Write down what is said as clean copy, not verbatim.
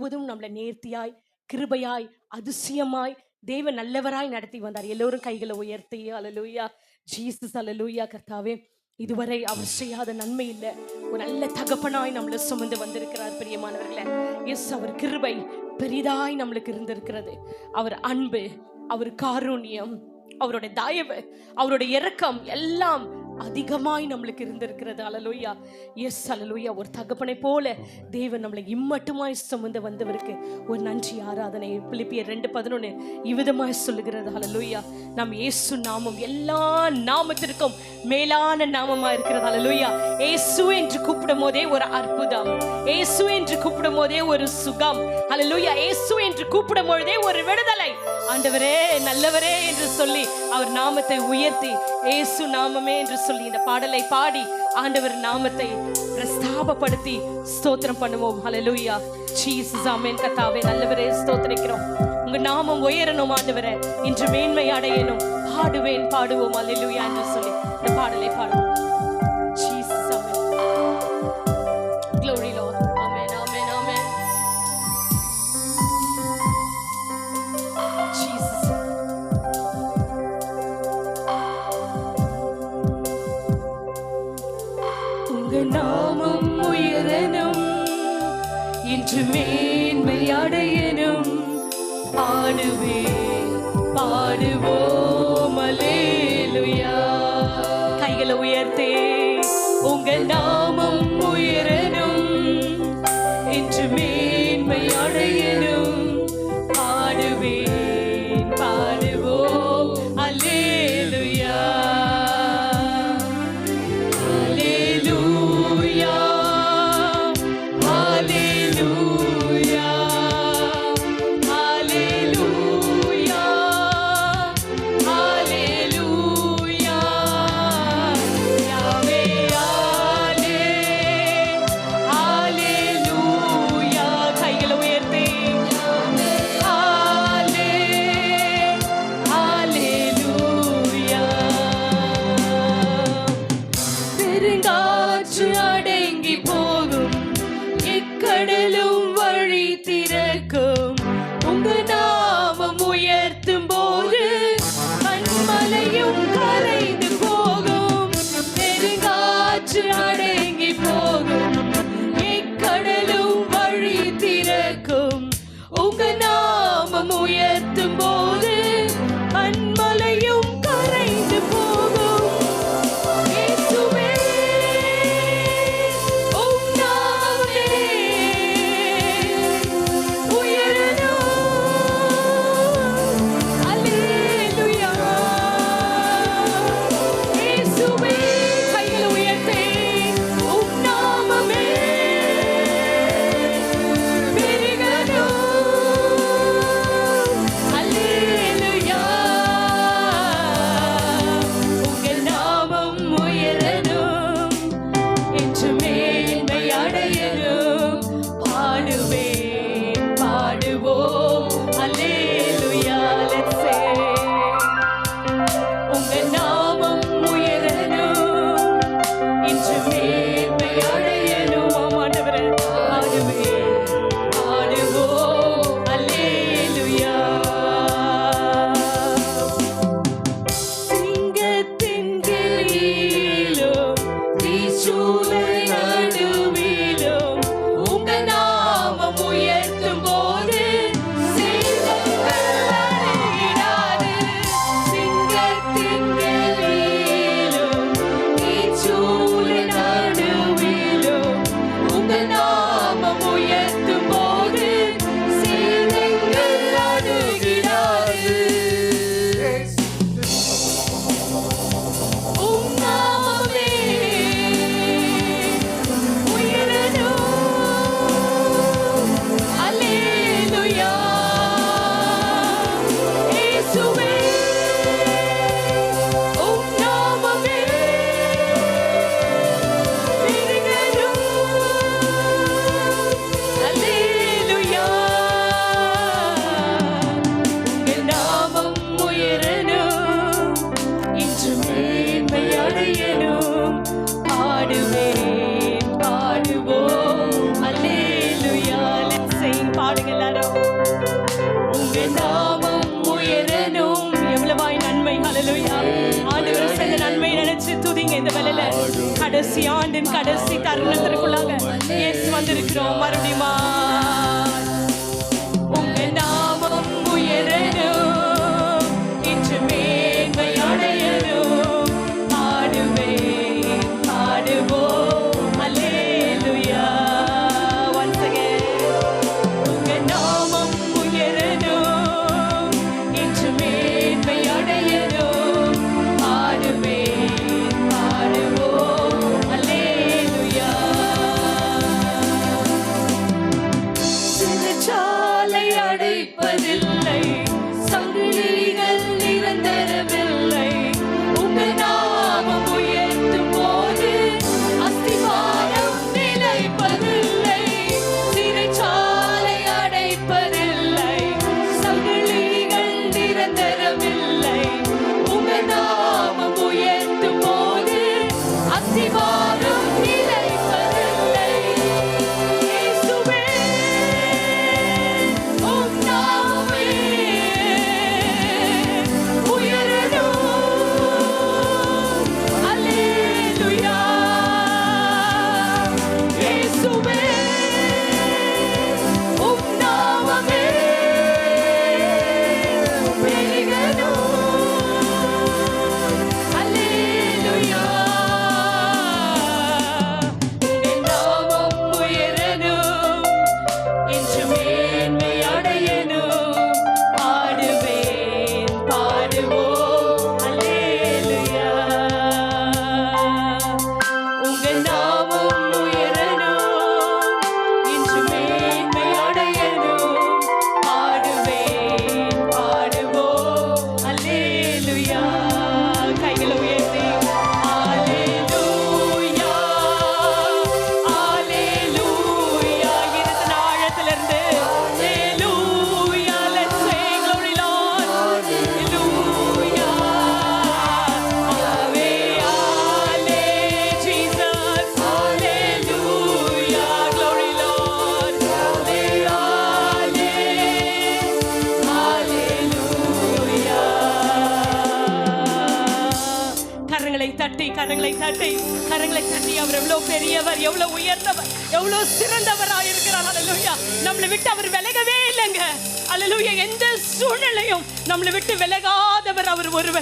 முழுவதும் நம்மளை நேர்த்தியாய், கிருபையாய், அதிசயமாய், தேவன் நல்லவராய் நடத்தி வந்தார். எல்லோரும் கைகளை உயர்த்தி அல்லேலூயா, ஜீசஸ் அல்லேலூயா. கர்த்தாவே, இதுவரை அவர் செய்யாத நன்மை இல்லை. ஒரு நல்ல தகப்பனாய் நம்மளை சுமந்து வந்திருக்கிறார். பிரியமானவர்களே, எஸ், அவர் கிருபை பெரிதாய் நம்மளுக்கு இருந்திருக்கிறது. அவர் அன்பு, அவர் காருண்யம், அவருடைய தயவு, அவருடைய இரக்கம் எல்லாம் அதிகமாய் நம்மளுக்கு இருந்திருக்கிறது. அல்லேலூயா, எஸ், அல்லேலூயா. ஒரு தகப்பனை போல தேவன் நம்மளை இம்மட்டுமாய் சுமந்து வந்தவருக்கு ஒரு நன்றி ஆராதனை. பிலிப்பியர் 2:11 இவ்விதமாய் சொல்லுகிறது. அல்லேலூயா, நம் இயேசு நாமம் எல்லா நாமத்திற்கும் மேலான நாமமா இருக்கிறது. அல்லேலூயா, இயேசு என்று கூப்பிடும் போதே ஒரு அற்புதம், இயேசு என்று கூப்பிடும் போதே ஒரு சுகம். அல்லேலூயா, இயேசு என்று கூப்பிடும் பொழுதே ஒரு விடுதலை. ஆண்டவரே நல்லவரே என்று சொல்லி அவர் நாமத்தை உயர்த்தி இயேசு நாமமே என்று சொல்லி இந்த பாடலை பாடி ஆண்டவர் நாமத்தை பிரஸ்தாபப்படுத்தி ஸ்தோத்திரம் பண்ணுவோம். ஹல்லேலூயா, ஜீசஸ், ஆமென். கர்த்தாவே நல்லவரே, ஸ்தோத்திரிக்கிறோம். உங்க நாமம் உயரணும் ஆண்டவரே, இன்று மேன்மை அடையணும். பாடுவேன், பாடுவோம் ஹல்லேலூயா என்று சொல்லி இந்த பாடலை பாடுவோம். ஜீசஸ், ஆமென். Glory Lord. Amen, amen, amen. Jesus. உங்க நாமம் உயரணும், இன்று மேன்மை அடையணும். பாடுவேன், பாடுவோம் அல்லேலூயா. கைகளை உயர்த்தே, உங்க நாமம் உயரணும், இன்று மேன்மை அடையணும். பாடுவேன், பாடுவோம் அல்லேலூயா. அல்லேலூயா, அல்லேலூயா, அல்லேலூயா, அல்லேலூயா, அல்லேலூயா, பாடுங்க எல்லாரும். உங்க நாமம் உயரணும். எவ்வளவாய் நன்மை. ஹல்லேலூயா. ஆண்டவர் செஞ்ச நன்மை நினைச்சு துதிங்க இந்த வேளையில. கடைசி ஆண்டின் கடைசி தருணத்திற்குள்ளாக இயேசு வந்திருக்கிறோம். மறுபடியும் உங்க நாமம் உயரணும், இன்று மேன்மை அடையணும். பாடுவேன் பாடுவோம் அல்லேலூயா. Once again. உங்க நாமம் உயரணும், இன்று மேன்மை அடையணும். பாடுவேன் பாடுவோம் அல்லேலூயா. சிறைச்சாலை அடைப்பதில்லை, சங்கிலிகள் நிரந்தரமில்லை. உங்க நாமம் உயர்த்தும் போது அஸ்திவாரம் நிலைப்பதில்லை. சிறைச்சாலை அடைப்பதில்லை, சங்கிலிகள் நிரந்தரமில்லை. உங்க நாமம் உயர்த்தும் போது அஸ்திவாரம் நிலைப்பதில்லை. இயேசுவே, உம் நாமமே உயரணும். அல்லேலூயா. இயேசுவே, உம் நாமமே பெருகணும். அல்லேலூயா. உங்க நாமம் உயரணும், இன்று மேன்மை அடையணும். பாடுவேன் பாடுவோம் அல்லேலூயா. உங்க நாமம் உயரணும், இன்று மேன்மை அடையணும். பாடுவேன் பாடுவோம் அல்லேலூயா. கைகளை உயர்த்தி அல்லேலூயா அல்லேலூயா. இருதய ஆழத்திலிருந்து அல்லேலூயா. Let's sing glory Lord. Hallelujah. Ave, ale, Jesus. Hallelujah. Glory Lord. Ave, ale, hallelujah. கரங்களை தட்டி கரங்களை தட்டி கரங்களை தட்டி அவர் எவ்வளவு பெரியவர், எவ்வளவு உயர்ந்தவர், எவ்வளவு சிறந்தவராய் இருக்கிறார். அல்லேலூயா. நம்மளை விட்டு அவர் விலகவே இல்லைங்க. அல்லேலூயா. எந்த சூழ்நிலையும் நம்மளை விட்டு விலகாதவர் அவர் ஒருவர்.